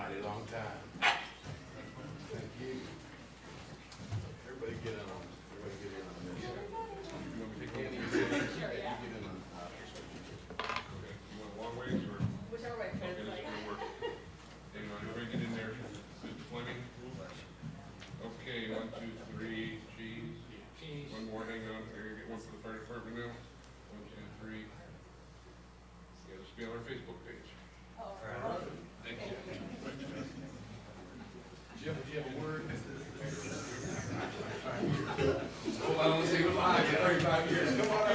mighty long time. Thank you. Everybody get in on this. Everybody get in on this. Again, you get in on Okay, you want long ways or? Whichever way Okay, fits, this like. is gonna work. Hang on, everybody get in there. Mr. Fleming? Okay, 1, 2, 3, cheese. One more, hang on, here, get one for the fire department now. 1, 2, 3. Yeah, this will be on our Facebook page. Thank you. Do you have a word? Hold on, let's say goodbye. 35 years. Come on.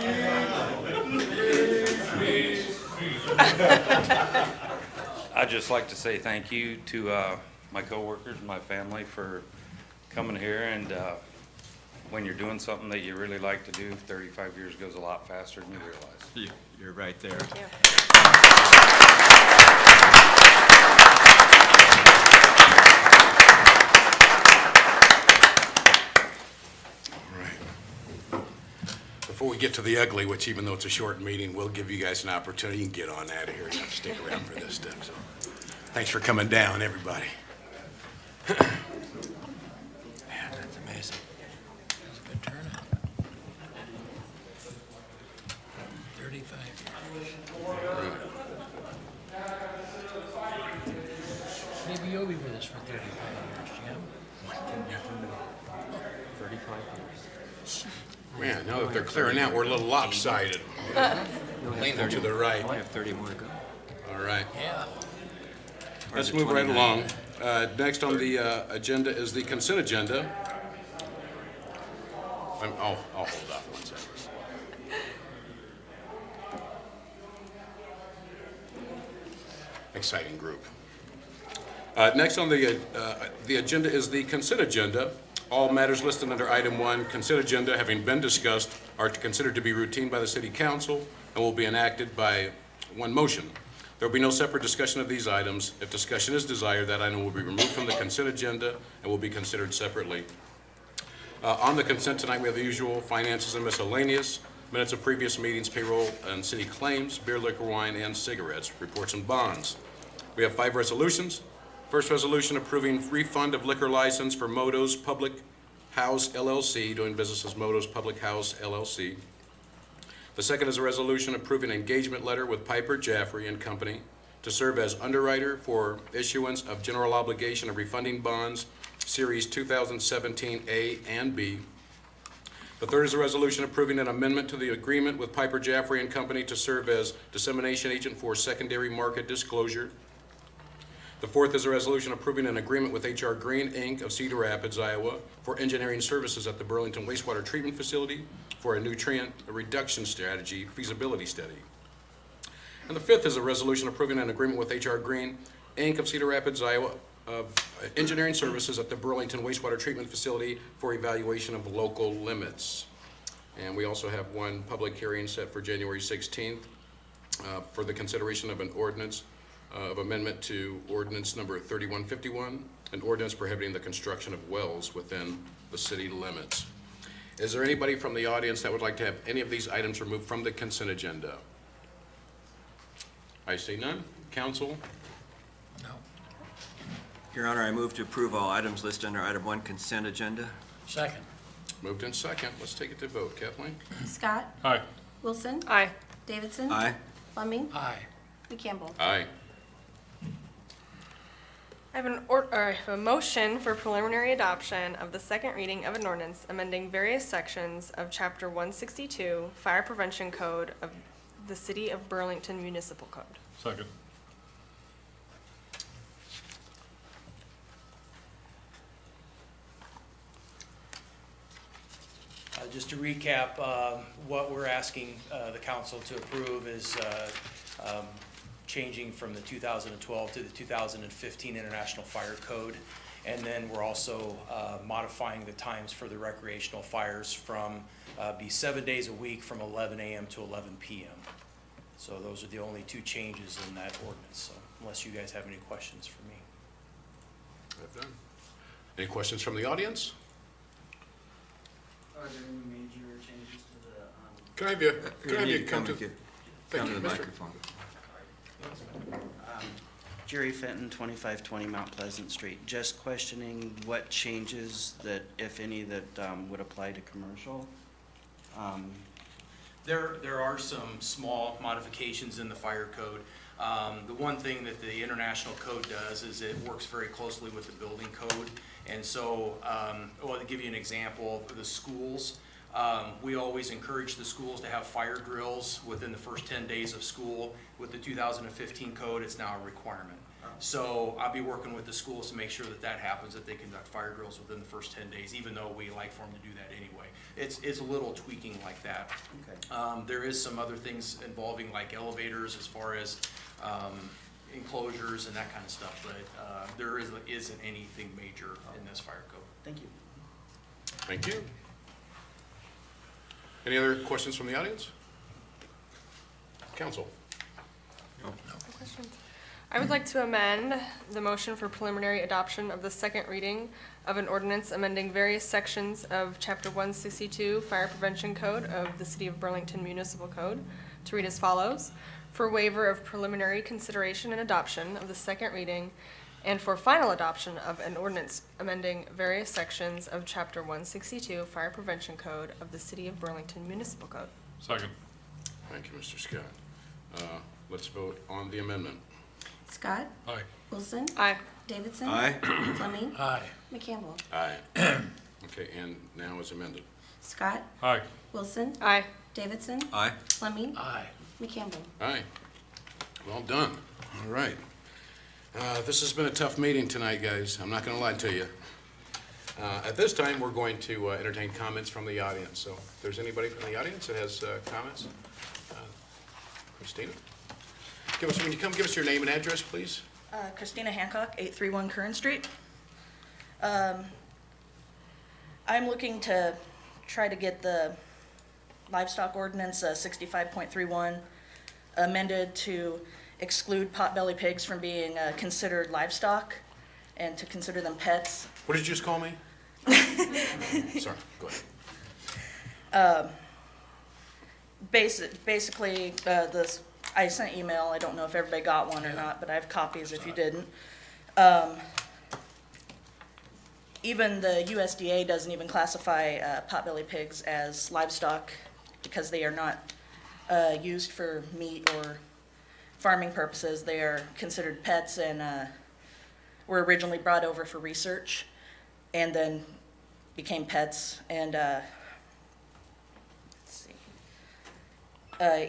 I'd just like to say thank you to my coworkers and my family for coming here, and when you're doing something that you really like to do, 35 years goes a lot faster than you realize. You're right there. All right. Before we get to the ugly, which even though it's a short meeting, we'll give you guys an opportunity. You can get on out of here. You don't have to stick around for this stuff. So, thanks for coming down, everybody. Man, that's amazing. That's a good turnout. 35 years. Maybe you'll be with us for 35 years, Jim. 35 years. Man, now that they're clearing out, we're a little lopsided. Leaning to the right. I have 30 more to go. All right. Yeah. Let's move right along. Next on the agenda is the consent agenda. I'll hold off one second. Exciting group. Next on the agenda is the consent agenda. All matters listed under item 1, consent agenda, having been discussed, are considered to be routine by the city council and will be enacted by one motion. There will be no separate discussion of these items. If discussion is desired, that item will be removed from the consent agenda and will be considered separately. On the consent tonight, we have the usual finances and miscellaneous, minutes of previous meetings, payroll and city claims, beer, liquor, wine, and cigarettes, reports and bonds. We have 5 resolutions. First resolution approving refund of liquor license for Moto's Public House LLC, doing business as Moto's Public House LLC. The second is a resolution approving engagement letter with Piper Jaffray and Company to serve as underwriter for issuance of general obligation of refunding bonds, Series 2017 A and B. The third is a resolution approving an amendment to the agreement with Piper Jaffray and Company to serve as dissemination agent for secondary market disclosure. The fourth is a resolution approving an agreement with H.R. Green, Inc. of Cedar Rapids, Iowa, for engineering services at the Burlington Wastewater Treatment Facility for a nutrient reduction strategy feasibility study. And the fifth is a resolution approving an agreement with H.R. Green, Inc. of Cedar Rapids, Iowa, of engineering services at the Burlington Wastewater Treatment Facility for evaluation of local limits. And we also have one public hearing set for January 16th for the consideration of an ordinance of amendment to ordinance number 3151, an ordinance prohibiting the construction of wells within the city limits. Is there anybody from the audience that would like to have any of these items removed from the consent agenda? I see none. Council? No. Your Honor, I move to approve all items listed under item 1 consent agenda. Second. Moved in second. Let's take it to vote. Kathleen? Scott? Aye. Wilson? Aye. Davidson? Aye. Fleming? Aye. McCampbell? Aye. I have a motion for preliminary adoption of the second reading of an ordinance amending various sections of Chapter 162 Fire Prevention Code of the City of Burlington Municipal Code. Second. Just to recap, what we're asking the council to approve is changing from the 2012 to the 2015 International Fire Code. And then we're also modifying the times for the recreational fires from be 7 days a week from 11 a.m. to 11 p.m. So those are the only 2 changes in that ordinance, so unless you guys have any questions for me. I've done. Any questions from the audience? Are there any major changes to the, Can I have you, can I have you need come to? come to Thank the you, Mr. microphone. Gary Fenton, 2520 Mount Pleasant Street. Just questioning what changes that, if any, that would apply to commercial. There are some small modifications in the fire code. The one thing that the international code does is it works very closely with the building code. And so, well, to give you an example, the schools, we always encourage the schools to have fire drills within the first 10 days of school. With the 2015 code, it's now a requirement. So I'll be working with the schools to make sure that that happens, that they conduct fire drills within the first 10 days, even though we like for them to do that anyway. It's a little tweaking like that. Okay. There is some other things involving like elevators as far as enclosures and that kind of stuff, but there isn't anything major in this fire code. Thank you. Thank you. Any other questions from the audience? Council? Questions? I would like to amend the motion for preliminary adoption of the second reading of an ordinance amending various sections of Chapter 162 Fire Prevention Code of the City of Burlington Municipal Code to read as follows: for waiver of preliminary consideration and adoption of the second reading, and for final adoption of an ordinance amending various sections of Chapter 162 Fire Prevention Code of the City of Burlington Municipal Code. Second. Thank you, Mr. Scott. Let's vote on the amendment. Scott? Aye. Wilson? Aye. Davidson? Aye. Fleming? Aye. McCampbell? Aye. Okay, and now is amended. Scott? Aye. Wilson? Aye. Davidson? Aye. Fleming? Aye. McCampbell? Aye. Well done. All right. This has been a tough meeting tonight, guys. I'm not going to lie to you. At this time, we're going to entertain comments from the audience. So if there's anybody from the audience that has comments, Christina? When you come, give us your name and address, please. Christina Hancock, 831 Curran Street. I'm looking to try to get the livestock ordinance 65.31 amended to exclude potbelly pigs from being considered livestock and to consider them pets. What did you just call me? Sorry, go ahead. Basically, I sent email. I don't know if everybody got one or not, but I have copies if you didn't. Even the USDA doesn't even classify potbelly pigs as livestock because they are not used for meat or farming purposes. They are considered pets and were originally brought over for research and then became pets. And let's see.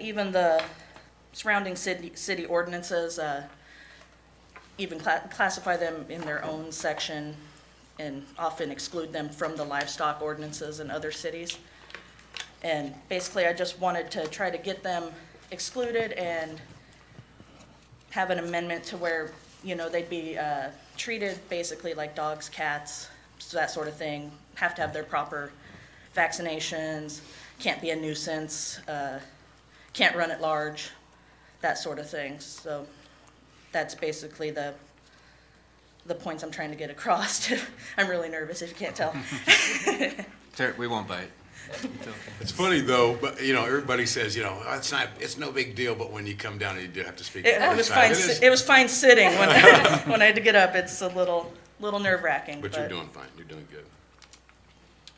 Even the surrounding city ordinances even classify them in their own section and often exclude them from the livestock ordinances in other cities. And basically, I just wanted to try to get them excluded and have an amendment to where, you know, they'd be treated basically like dogs, cats, so that sort of thing. Have to have their proper vaccinations, can't be a nuisance, can't run at large, that sort of thing. So that's basically the points I'm trying to get across. I'm really nervous if you can't tell. Sir, we won't bite. It's funny though, but you know, everybody says, you know, it's no big deal, but when you come down and you do have to speak. It was fine. It was fine sitting when when I had to get up. It's a little nerve-wracking. But you're doing fine. You're doing good.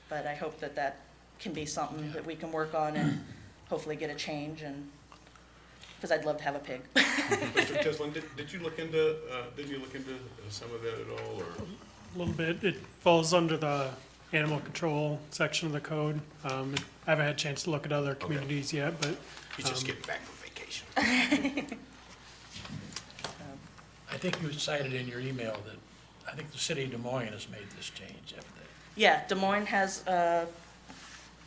But I hope that can be something that we can work on and hopefully get a change, and because I'd love to have a pig. Mr. Tislin, did you look into, didn't you look into some of that at all, or? A little bit. It falls under the animal control section of the code. I haven't had a chance to look at other communities yet, but He's just getting back from vacation. I think you cited in your email that, I think the city of Des Moines has made this change, haven't they? Yeah, Des Moines has, let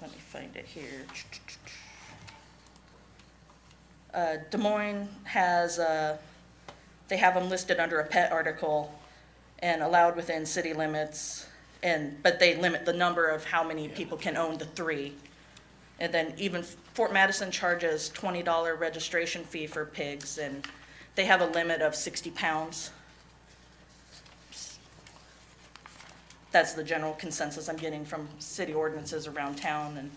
me find it here. Des Moines has, they have them listed under a pet article and allowed within city limits, but they limit the number of how many people can own the 3. And then even Fort Madison charges $20 registration fee for pigs, and they have a limit of 60 pounds. That's the general consensus I'm getting from city ordinances around town. And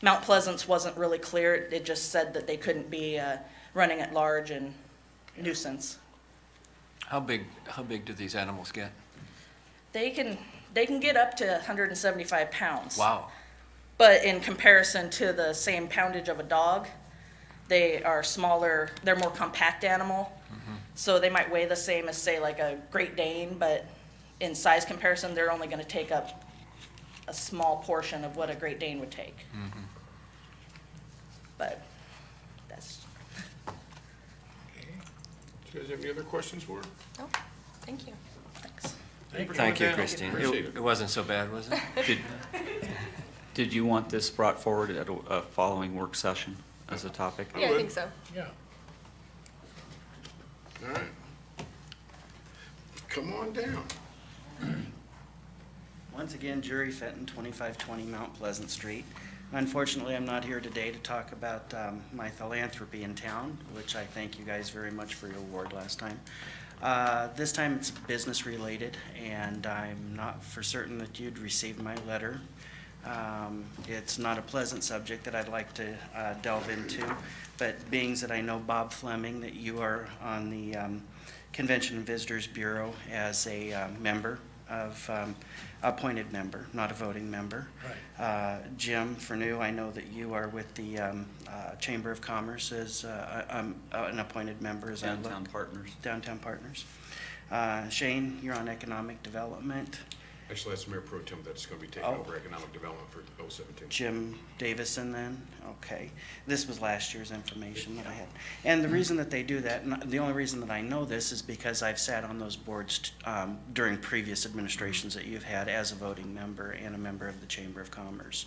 Mount Pleasant's wasn't really clear. It just said that they couldn't be running at large and nuisance. How big do these animals get? They can get up to 175 pounds. Wow. But in comparison to the same poundage of a dog, they are smaller, they're more compact animal. So they might weigh the same as, say, like a Great Dane, but in size comparison, they're only gonna take up a small portion of what a Great Dane would take. But that's, Do you guys have any other questions for her? No, thank you. thanks. Thank you, down. Christine. Appreciate it. It wasn't so bad, was it? Did you want this brought forward at a following work session as a topic? Yeah, I would. think so. Yeah. All right. Come on down. Once again, Jerry Fenton, 2520 Mount Pleasant Street. Unfortunately, I'm not here today to talk about my philanthropy in town, which I thank you guys very much for your award last time. This time it's business related, and I'm not for certain that you'd received my letter. It's not a pleasant subject that I'd like to delve into, but being that I know Bob Fleming, that you are on the Convention and Visitors Bureau as a member of, appointed member, not a voting member. Right. Jim Fernew, I know that you are with the Chamber of Commerce as an appointed member. As I look. Downtown Partners. Downtown Partners. Shane, you're on Economic Development. Actually, that's Mayor Pro Tem that's going to be taking Oh. over economic development for 017. Jim Davison then? Okay. This was last year's information that I had. And the reason that they do that, and the only reason that I know this is because I've sat on those boards during previous administrations that you've had as a voting member and a member of the Chamber of Commerce.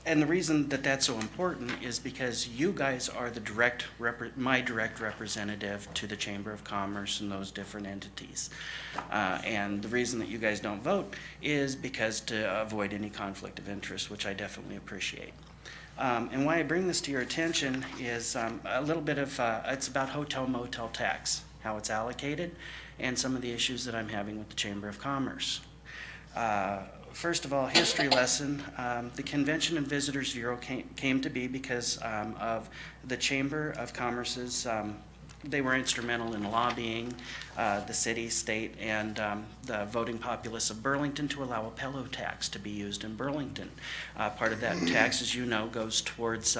And the reason that that's so important is because you guys are the my direct representative to the Chamber of Commerce and those different entities. And the reason that you guys don't vote is because to avoid any conflict of interest, which I definitely appreciate. And why I bring this to your attention is a little bit of, it's about hotel motel tax, how it's allocated, and some of the issues that I'm having with the Chamber of Commerce. First of all, history lesson. The Convention and Visitors Bureau came to be because of the Chamber of Commerce's, they were instrumental in lobbying the city, state, and the voting populace of Burlington to allow a Pello tax to be used in Burlington. Part of that tax, as you know, goes towards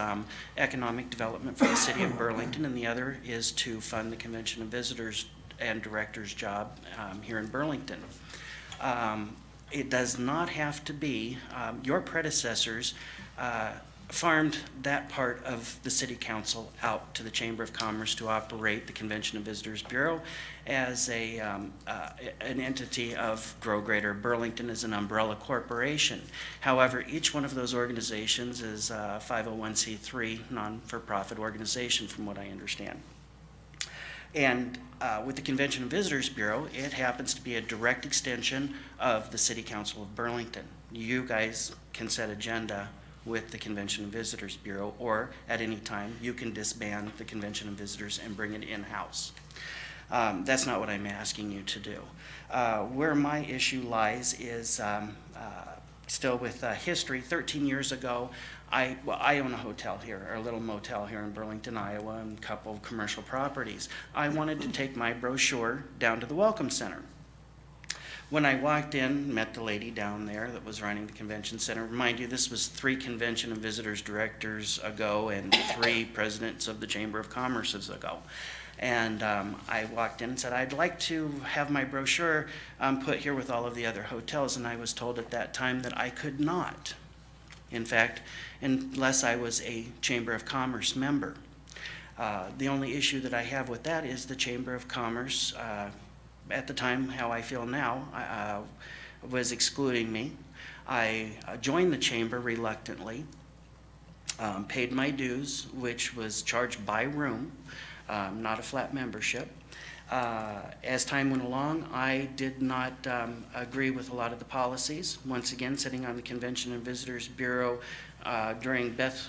economic development for the city of Burlington, and the other is to fund the Convention and Visitors and Directors job here in Burlington. It does not have to be, your predecessors farmed that part of the city council out to the Chamber of Commerce to operate the Convention and Visitors Bureau as an entity of Grow Greater Burlington as an umbrella corporation. However, each one of those organizations is a 501c3 non-for-profit organization from what I understand. And with the Convention and Visitors Bureau, it happens to be a direct extension of the City Council of Burlington. You guys can set agenda with the Convention and Visitors Bureau, or at any time, you can disband the Convention and Visitors and bring it in-house. That's not what I'm asking you to do. Where my issue lies is still with history. 13 years ago, I own a hotel here, or a little motel here in Burlington, Iowa, and a couple of commercial properties. I wanted to take my brochure down to the Welcome Center. When I walked in, met the lady down there that was running the convention center. Mind you, this was 3 Convention and Visitors Directors ago and 3 presidents of the Chamber of Commerce's ago. And I walked in and said, I'd like to have my brochure put here with all of the other hotels, and I was told at that time that I could not. In fact, unless I was a Chamber of Commerce member. The only issue that I have with that is the Chamber of Commerce, at the time, how I feel now, was excluding me. I joined the Chamber reluctantly, paid my dues, which was charged by room, not a flat membership. As time went along, I did not agree with a lot of the policies. Once again, sitting on the Convention and Visitors Bureau during Beth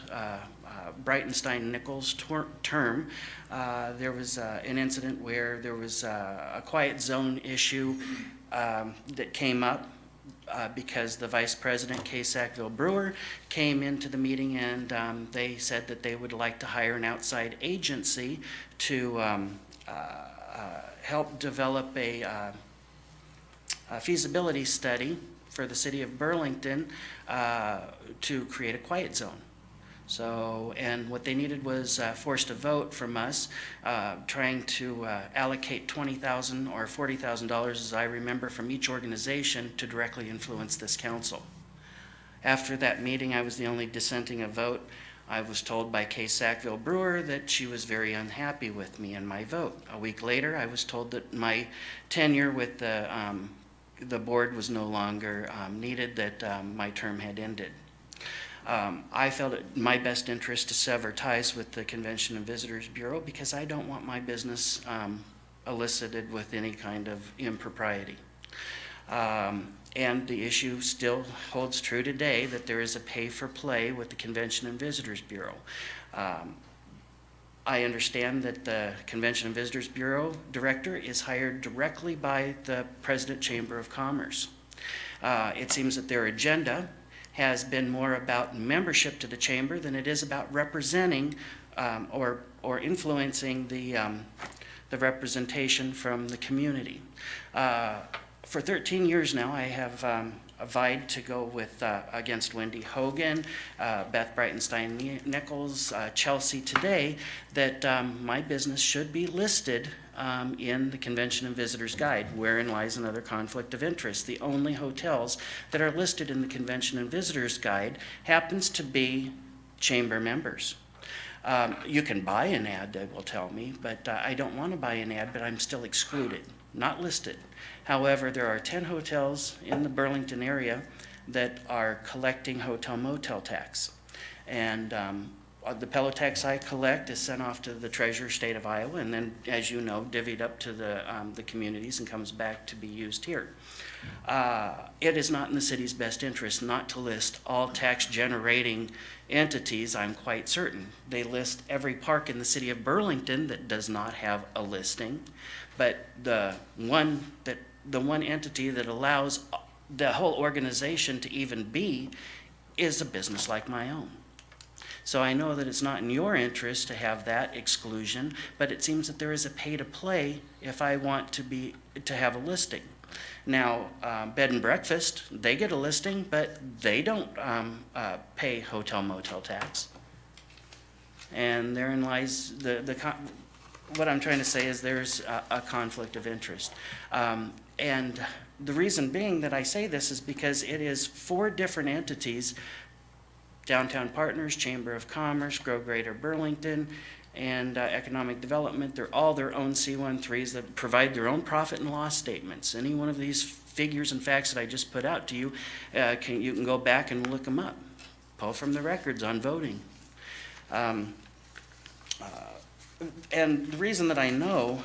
Breitenstein-Nichols' term, there was an incident where there was a quiet zone issue that came up because the Vice President, Kay Sackville Brewer, came into the meeting and they said that they would like to hire an outside agency to helped develop a feasibility study for the city of Burlington to create a quiet zone. So, and what they needed was forced a vote from us, trying to allocate $20,000 or $40,000, as I remember, from each organization to directly influence this council. After that meeting, I was the only dissenting of vote. I was told by Kay Sackville Brewer that she was very unhappy with me and my vote. A week later, I was told that my tenure with the board was no longer needed, that my term had ended. I felt it my best interest to sever ties with the Convention and Visitors Bureau because I don't want my business elicited with any kind of impropriety. And the issue still holds true today that there is a pay-for-play with the Convention and Visitors Bureau. I understand that the Convention and Visitors Bureau director is hired directly by the President Chamber of Commerce. It seems that their agenda has been more about membership to the chamber than it is about representing or influencing the representation from the community. For 13 years now, I have vied to go with against Wendy Hogan, Beth Breitenstein Nichols, Chelsea today, that my business should be listed in the Convention and Visitors Guide, wherein lies another conflict of interest. The only hotels that are listed in the Convention and Visitors Guide happens to be chamber members. You can buy an ad, they will tell me, but I don't want to buy an ad, but I'm still excluded, not listed. However, there are 10 hotels in the Burlington area that are collecting hotel motel tax. And the Pelo tax I collect is sent off to the Treasurer State of Iowa, and then, as you know, divvied up to the communities and comes back to be used here. It is not in the city's best interest not to list all tax-generating entities, I'm quite certain. They list every park in the city of Burlington that does not have a listing, but the one entity that allows the whole organization to even be is a business like my own. So I know that it's not in your interest to have that exclusion, but it seems that there is a pay-to-play if I want to have a listing. Now, bed and breakfast, they get a listing, but they don't pay hotel motel tax. And therein lies what I'm trying to say is there's a conflict of interest. And the reason being that I say this is because it is 4 different entities: Downtown Partners, Chamber of Commerce, Grow Greater Burlington, and Economic Development. They're all their own C13s that provide their own profit and loss statements. Any one of these figures and facts that I just put out to you, you can go back and look them up. Pull from the records on voting. And the reason that I know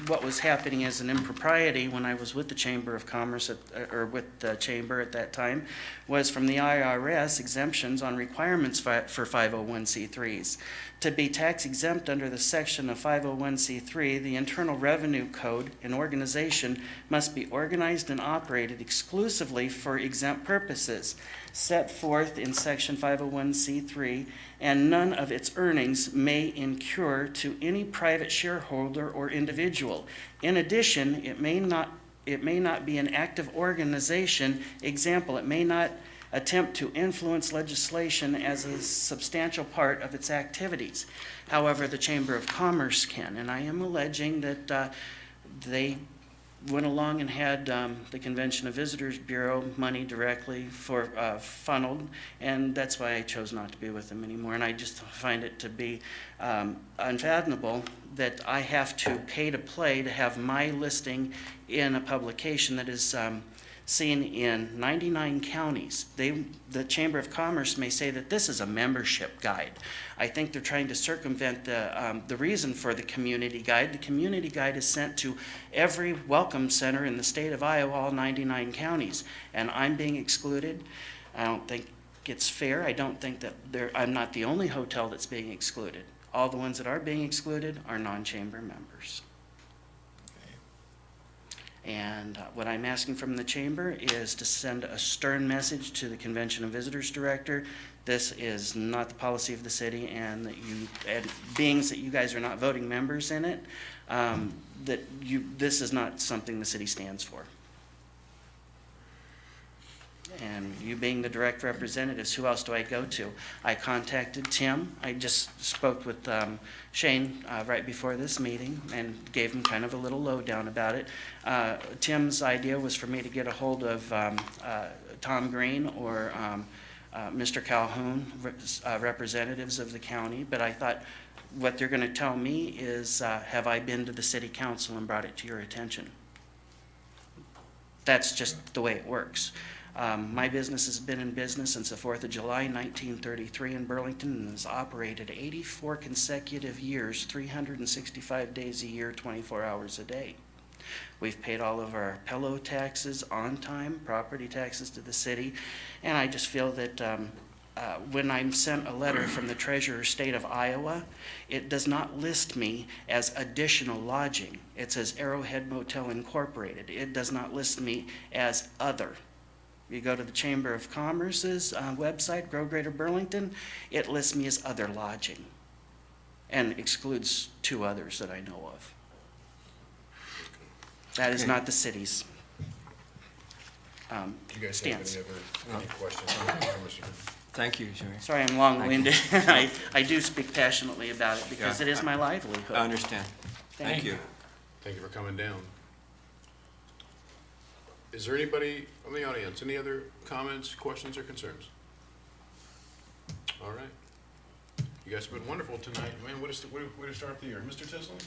what was happening as an impropriety when I was with the Chamber of Commerce, or with the Chamber at that time, was from the IRS exemptions on requirements for 501c3s. To be tax exempt under the section of 501c3, the Internal Revenue Code, an organization must be organized and operated exclusively for exempt purposes set forth in section 501c3, and none of its earnings may incur to any private shareholder or individual. In addition, it may not be an active organization. Example, it may not attempt to influence legislation as a substantial part of its activities. However, the Chamber of Commerce can, and I am alleging that they went along and had the Convention of Visitors Bureau money directly funneled, and that's why I chose not to be with them anymore. And I just find it to be unfathomable that I have to pay to play to have my listing in a publication that is seen in 99 counties. The Chamber of Commerce may say that this is a membership guide. I think they're trying to circumvent the reason for the community guide. The community guide is sent to every welcome center in the state of Iowa, all 99 counties, and I'm being excluded. I don't think it's fair. I don't think that I'm not the only hotel that's being excluded. All the ones that are being excluded are non-chamber members. And what I'm asking from the chamber is to send a stern message to the Convention and Visitors Director. This is not the policy of the city, and that you, and beings that you guys are not voting members in it, this is not something the city stands for. And you being the direct representatives, who else do I go to? I contacted Tim. I just spoke with Shane right before this meeting and gave him kind of a little lowdown about it. Tim's idea was for me to get a hold of Tom Green or Mr. Calhoun, representatives of the county, but I thought what they're going to tell me is, have I been to the city council and brought it to your attention? That's just the way it works. My business has been in business since the 4th of July, 1933 in Burlington, and has operated 84 consecutive years, 365 days a year, 24 hours a day. We've paid all of our pillow taxes on time, property taxes to the city, and I just feel that when I'm sent a letter from the Treasurer State of Iowa, it does not list me as additional lodging. It says Arrowhead Motel Incorporated. It does not list me as other. You go to the Chamber of Commerce's website, Grow Greater Burlington, it lists me as other lodging and excludes 2 others that I know of. That is not the city's Do you guys stance. have any questions? Thank you, Jerry. Sorry, I'm long-winded. I do speak passionately about it because Yeah. it is my livelihood. I understand. Thank you. Thank you for coming down. Is there anybody from the audience, any other comments, questions, or concerns? All right. You guys have been wonderful tonight. Man, way to start the year. Mr. Tisley?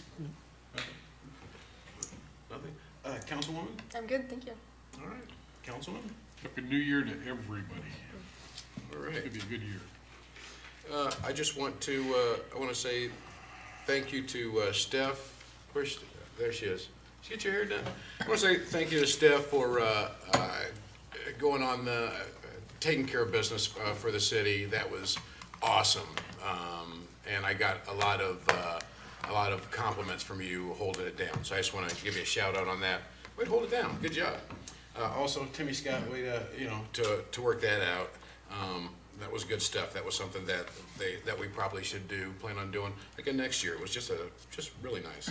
Nothing? Councilwoman? I'm good, thank you. All right. Councilman? Happy New Year to everybody. All It's right. gonna be a good year. I just want to, I want to say thank you to Steph. Where's, there she is. Did you get your hair done? I want to say thank you to Steph for going on, taking care of business for the city. That was awesome. And I got a lot of compliments from you holding it down. So I just want to give you a shout out on that. Way to hold it down. Good job. Also, Timmy Scott, way to work that out. That was good stuff. That was something that we probably should plan on doing again next year. It was just really nice.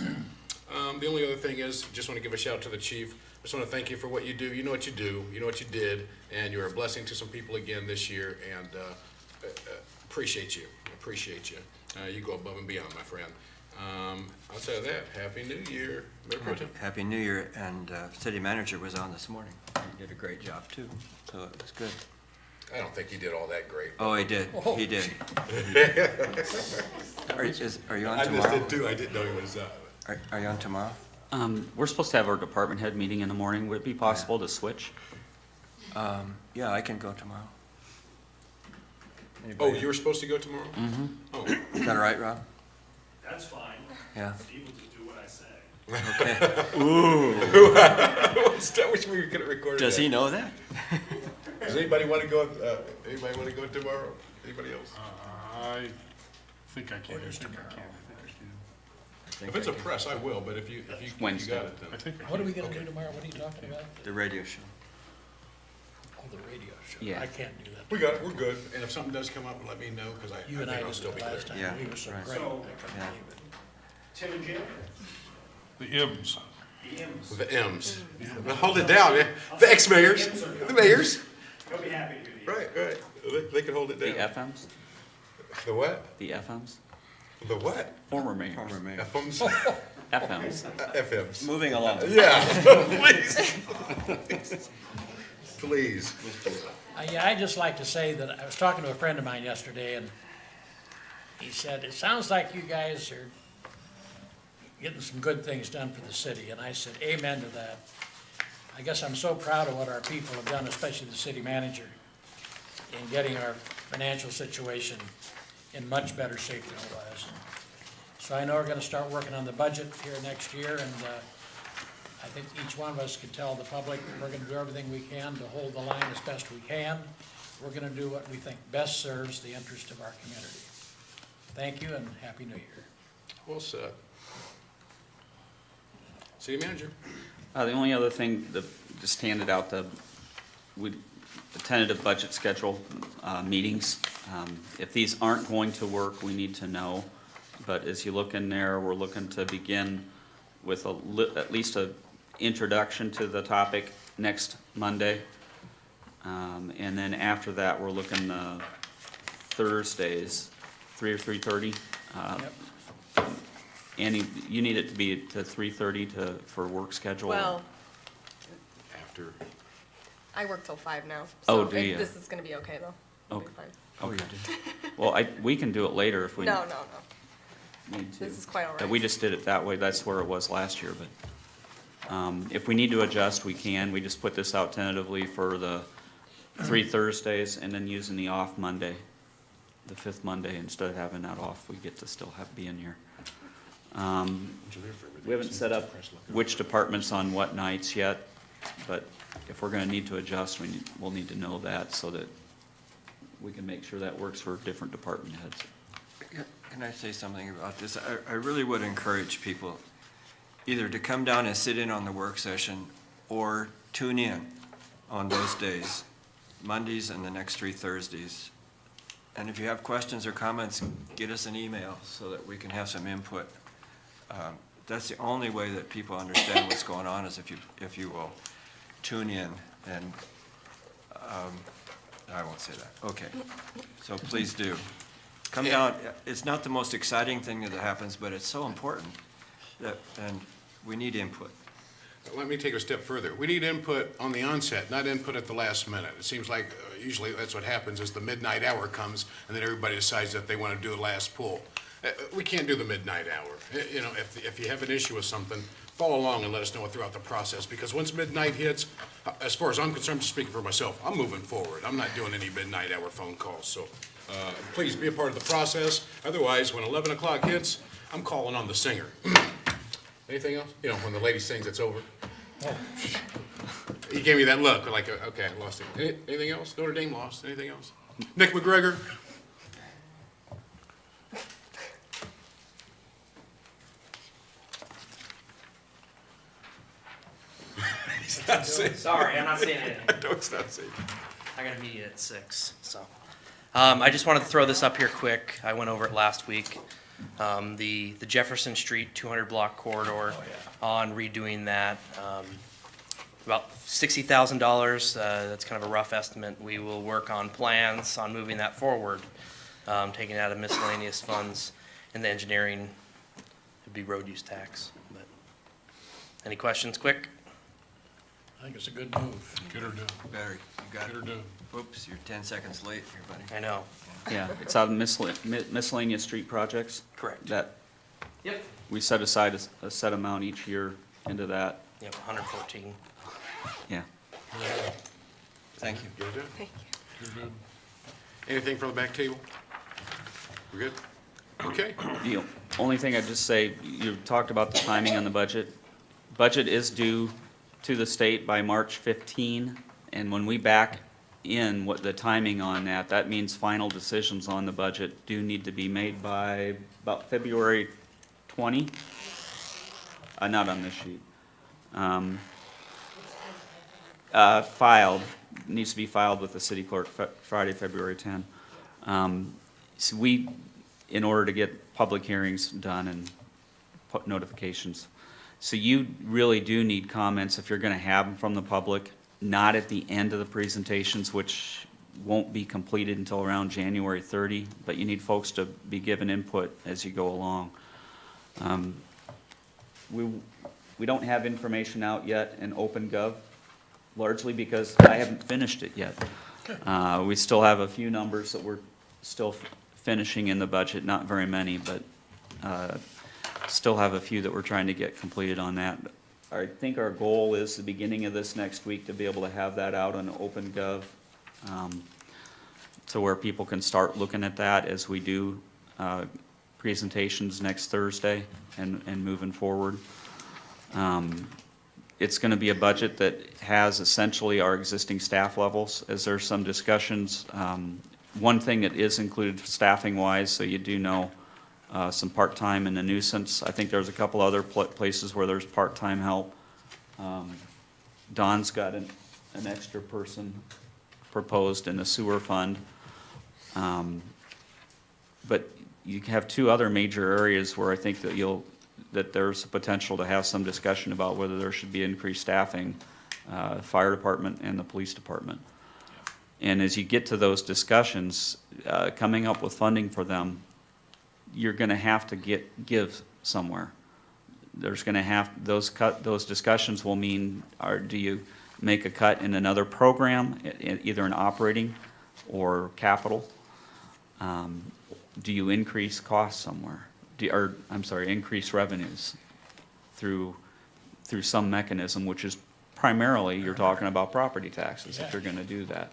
The only other thing is, just want to give a shout out to the chief. I just want to thank you for what you do. You know what you do. You know what you did, and you're a blessing to some people again this year. And appreciate you. You go above and beyond, my friend. Outside of that, Happy New Year, Mayor Pro Tem. Happy New Year, and city manager was on this morning. He did a great job, too, so it was good. I don't think you did all that great. Oh, he did, he did. Are you on I tomorrow? just did too. I didn't know he was. Are you on tomorrow? We're supposed to have our department head meeting in the morning. Would it be possible to switch? Yeah, I can go tomorrow. Oh, Anybody? you were supposed to go tomorrow? Mm-hmm. Oh. Is that all right, Rob? That's fine. Yeah. Steve will just do what I say. Okay. I wish we could have recorded Does that. he know that? Does anybody want to go? Anybody want to go tomorrow? Anybody else? I think I can. If it's a press, I will. But if you Wednesday. got it, then I think I What are can. we gonna do tomorrow? What are you talking about? The radio show. Oh, the radio show. Yeah. I can't do that. we got it. We're good. And if something does come up, let me know because I You and I think I'll did still it be there. last time. Yeah, We were so right. great. I couldn't Yeah. believe it. Tim and Jim, The M's. the M's. The M's. Well, hold it down, man. The ex-mayors. The mayors. He'll be happy to do the Right. They can hold it The down. FMs? The what? The FMs? The what? Former mayors. Former mayor. FMs. FMs. FMs. Moving along. Yeah. Please. Yeah, I'd just like to say that I was talking to a friend of mine yesterday, and he said, it sounds like you guys are getting some good things done for the city, and I said, amen to that. I guess I'm so proud of what our people have done, especially the city manager, in getting our financial situation in much better shape than it was. So I know we're gonna start working on the budget here next year, and I think each one of us can tell the public that we're gonna do everything we can to hold the line as best we can. We're gonna do what we think best serves the interest of our community. Thank you and Happy New Year. Well said. City manager. The only other thing that just handed out the tentative budget schedule, meetings. If these aren't going to work, we need to know. But as you look in there, we're looking to begin with at least a introduction to the topic next Monday. And then after that, we're looking, Thursdays, 3 or 3:30. Annie, you need it to be to 3:30 for work schedule? Well, After, I work till 5 now. Oh, so do you? This is gonna be okay, though. It'll be Okay. fine. Okay. Well, we can do it later if we No, need to. this is quite all right. We just did it that way, that's where it was last year, but, if we need to adjust, we can. We just put this out tentatively for the 3 Thursdays and then using the off Monday, the 5th Monday, instead of having that off, we get to still be in here. We haven't set up which departments on what nights yet, but if we're gonna need to adjust, we'll need to know that so that we can make sure that works for different department heads. Can I say something about this? I really would encourage people either to come down and sit in on the work session or tune in on those days, Mondays and the next 3 Thursdays. And if you have questions or comments, get us an email so that we can have some input. That's the only way that people understand what's going on, is if you will tune in, and I won't say that. Okay. So please do. Come down. It's not the most exciting thing that happens, but it's so important and we need input. let me take it a step further. We need input on the onset, not input at the last minute. It seems like usually that's what happens, is the midnight hour comes, and then everybody decides that they want to do the last pull. We can't do the midnight hour. You know, if you have an issue with something, follow along and let us know it throughout the process, because once midnight hits, as far as I'm concerned, just speaking for myself, I'm moving forward. I'm not doing any midnight hour phone calls, so please be a part of the process. Otherwise, when 11 o'clock hits, I'm calling on the singer. Anything else? You know, when the lady sings, it's over. He gave me that look, like, okay, I lost it. Anything else? Notre Dame lost. Anything else? Nick McGregor? He's not saying. Sorry, I'm not saying anything. No, it's not saying. I got a meeting at 6, so. I just wanted to throw this up here quick. I went over it last week. The Jefferson Street 200 block corridor, on redoing that. About $60,000, that's kind of a rough estimate. We will work on plans on moving that forward, taking out of miscellaneous funds, and the engineering would be road use tax. But any questions, quick? I think it's a good move. Get her done. Better, you got Get her it. done. Oops, you're 10 seconds late here, buddy. I know. Yeah, it's out of miscellaneous street projects. Correct. That, Yep. we set aside a set amount each year into that, Yep, 114. yeah. Thank you. Get her done. Thank you. Get her done. Anything from the back table? We good? Okay. The only thing I'd just say, you talked about the timing on the budget. Budget is due to the state by March 15, and when we back in what the timing on that, that means final decisions on the budget do need to be made by about February 20. Not on this sheet. Filed, needs to be filed with the city clerk Friday, February 10. So we, in order to get public hearings done and notifications, so you really do need comments if you're gonna have them from the public, not at the end of the presentations, which won't be completed until around January 30, but you need folks to be given input as you go along. We don't have information out yet in OpenGov, largely because I haven't finished it yet. We still have a few numbers that we're still finishing in the budget, not very many, but still have a few that we're trying to get completed on that. I think our goal is the beginning of this next week to be able to have that out on OpenGov, to where people can start looking at that as we do presentations next Thursday and moving forward. It's gonna be a budget that has essentially our existing staff levels, as there's some discussions. One thing that is included staffing-wise, so you do know, some part-time and a nuisance. I think there's a couple other places where there's part-time help. Don's got an extra person proposed in the sewer fund. But you have two other major areas where I think that there's a potential to have some discussion about whether there should be increased staffing, fire department and the police department. And as you get to those discussions, coming up with funding for them, you're gonna have to give somewhere. There's gonna have, those discussions will mean, do you make a cut in another program, either in operating or capital? Do you increase costs somewhere? Increase revenues through some mechanism, which is primarily, you're talking about property taxes, if you're gonna do that.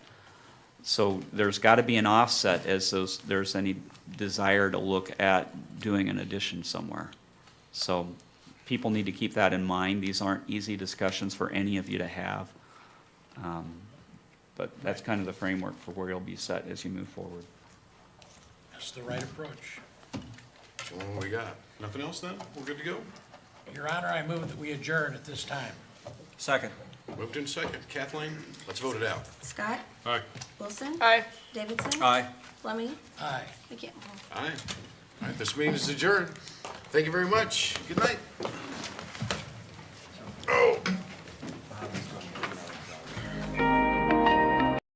So there's gotta be an offset as there's any desire to look at doing an addition somewhere. So people need to keep that in mind. These aren't easy discussions for any of you to have. But that's kind of the framework for where you'll be set as you move forward. That's the right approach. So what we got? Nothing else then? We're good to go? Your Honor, I move that we adjourn at this time. Second. Moved in second. Kathleen, let's vote it out. Scott. Aye. Wilson. Aye. Davidson. Aye. Fleming. Aye. McCampbell. Aye. All right, this meeting is adjourned. Thank you very much. Good night.